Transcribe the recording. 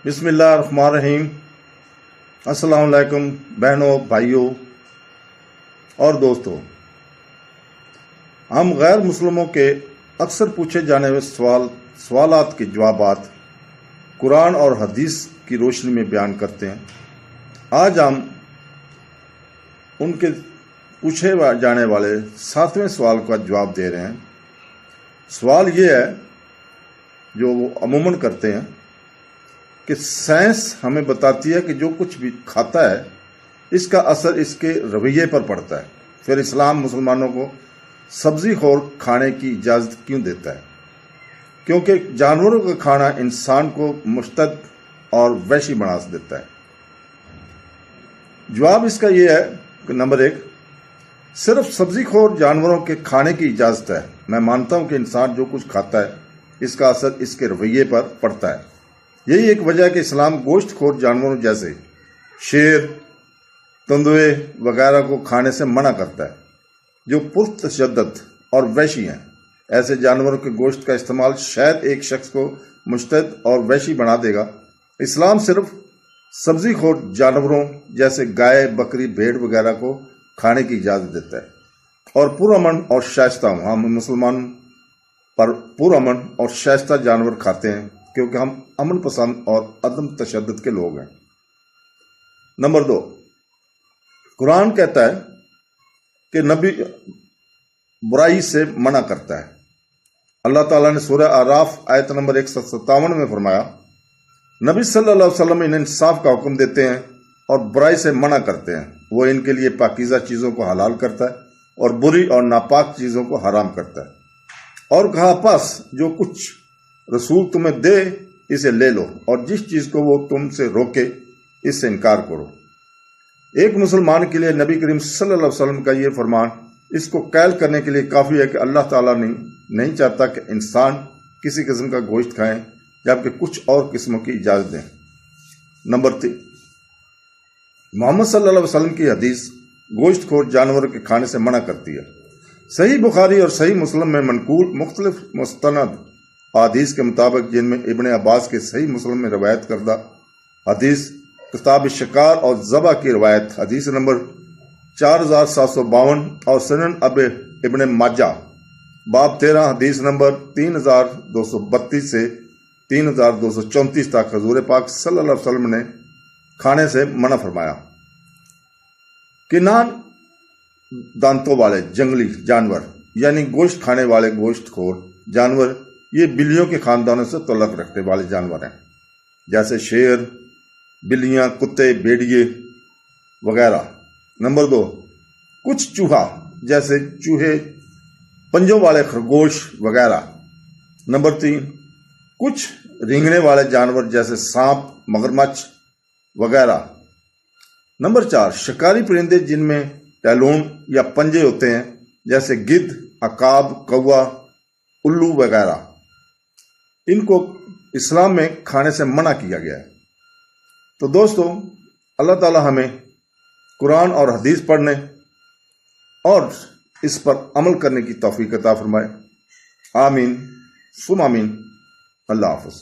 بسم اللہ الرحمن الرحیم۔ السلام علیکم بہنوں، بھائیوں اور دوستوں۔ ہم غیر مسلموں کے اکثر پوچھے جانے والے سوالات کے جوابات قرآن اور حدیث کی روشنی میں بیان کرتے ہیں۔ آج ہم ان کے پوچھے جانے والے 7ویں سوال کا جواب دے رہے ہیں۔ سوال یہ ہے جو وہ عموماً کرتے ہیں کہ سائنس ہمیں بتاتی ہے کہ جو کچھ بھی کھاتا ہے اس کا اثر اس کے رویے پر پڑتا ہے، پھر اسلام مسلمانوں کو سبزی خور کھانے کی اجازت کیوں دیتا ہے؟ کیونکہ جانوروں کا کھانا انسان کو مشتد اور وحشی بنا دیتا ہے۔ جواب اس کا یہ ہے کہ نمبر 1، صرف سبزی خور جانوروں کے کھانے کی اجازت ہے۔ میں مانتا ہوں کہ انسان جو کچھ کھاتا ہے اس کا اثر اس کے رویے پر پڑتا ہے۔ یہی ایک وجہ ہے کہ اسلام گوشت خور جانوروں جیسے شیر، تندوے وغیرہ کو کھانے سے منع کرتا ہے جو پرتشدد اور وحشی ہیں۔ ایسے جانوروں کے گوشت کا استعمال شاید ایک شخص کو مشتد اور وحشی بنا دے گا۔ اسلام صرف سبزی خور جانوروں جیسے گائے، بکری، بھیڑ وغیرہ کو کھانے کی اجازت دیتا ہے اور پرامن اور شائستہ ہوں۔ ہم مسلمان پر پرامن اور شائستہ جانور کھاتے ہیں کیونکہ ہم امن پسند اور عدم تشدد کے لوگ ہیں۔ نمبر 2، قرآن کہتا ہے کہ نبی برائی سے منع کرتا ہے۔ اللہ تعالیٰ نے سورہ اعراف آیت نمبر 157 میں فرمایا، نبی صلی اللہ علیہ وسلم انہیں انصاف کا حکم دیتے ہیں اور برائی سے منع کرتے ہیں۔ وہ ان کے لیے پاکیزہ چیزوں کو حلال کرتا ہے اور بری اور ناپاک چیزوں کو حرام کرتا ہے، اور کہا پس جو کچھ رسول تمہیں دے اسے لے لو، اور جس چیز کو وہ تم سے روکے اس سے انکار کرو۔ ایک مسلمان کے لیے نبی کریم صلی اللہ علیہ وسلم کا یہ فرمان اس کو قائل کرنے کے لیے کافی ہے کہ اللہ تعالیٰ نہیں چاہتا کہ انسان کسی قسم کا گوشت کھائیں جبکہ کچھ اور قسموں کی اجازت دیں۔ نمبر 3، محمد صلی اللہ علیہ وسلم کی حدیث گوشت خور جانوروں کے کھانے سے منع کرتی ہے۔ صحیح بخاری اور صحیح مسلم میں منقول مختلف مستند حدیث کے مطابق، جن میں ابن عباس کے صحیح مسلم میں روایت کردہ حدیث کتاب شکار اور ذبح کی روایت حدیث نمبر 4752 اور سنن ابن ماجہ باب 13 حدیث نمبر 3232 سے 3234 تک حضور پاک صلی اللہ علیہ وسلم نے کھانے سے منع فرمایا۔ کنان دانتوں والے جنگلی جانور یعنی گوشت کھانے والے گوشت خور جانور یہ بلیوں کے خاندانوں سے تعلق رکھنے والے جانور ہیں، جیسے شیر، بلیاں، کتے، بھیڑیے وغیرہ۔ نمبر 2، کچھ چوہا جیسے چوہے، پنجوں والے خرگوش وغیرہ۔ نمبر 3، کچھ رینگنے والے جانور جیسے سانپ، مگرمچھ وغیرہ۔ نمبر 4، شکاری پرندے جن میں ٹیلون یا پنجے ہوتے ہیں جیسے گدھ، عقاب، کوا، الو وغیرہ۔ ان کو اسلام میں کھانے سے منع کیا گیا ہے۔ تو دوستو، اللہ تعالی ہمیں قرآن اور حدیث پڑھنے اور اس پر عمل کرنے کی توفیق عطا فرمائے۔ آمین ثم آمین۔ اللہ حافظ۔